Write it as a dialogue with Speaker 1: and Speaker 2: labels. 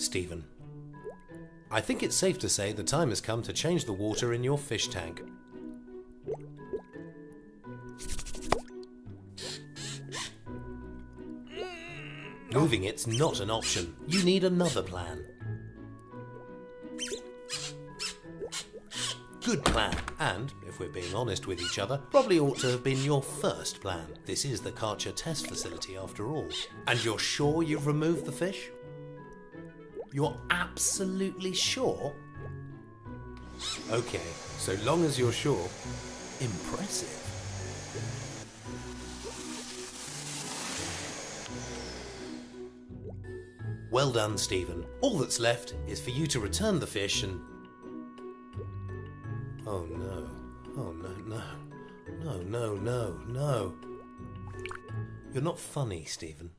Speaker 1: Stephen. I think it's safe to say the time has come to change the water in your fish tank. Moving it's not an option. You need another plan. Good plan, and, if we're being honest with each other, probably ought to have been your first plan. This is the Kärcher test facility after all. And you're sure you've removed the fish? You're absolutely sure? Okay, so long as you're sure. Impressive. Well done, Stephen. All that's left is for you to return the fish and... Oh no. Oh no, no. No, no, no, no. You're not funny, Stephen.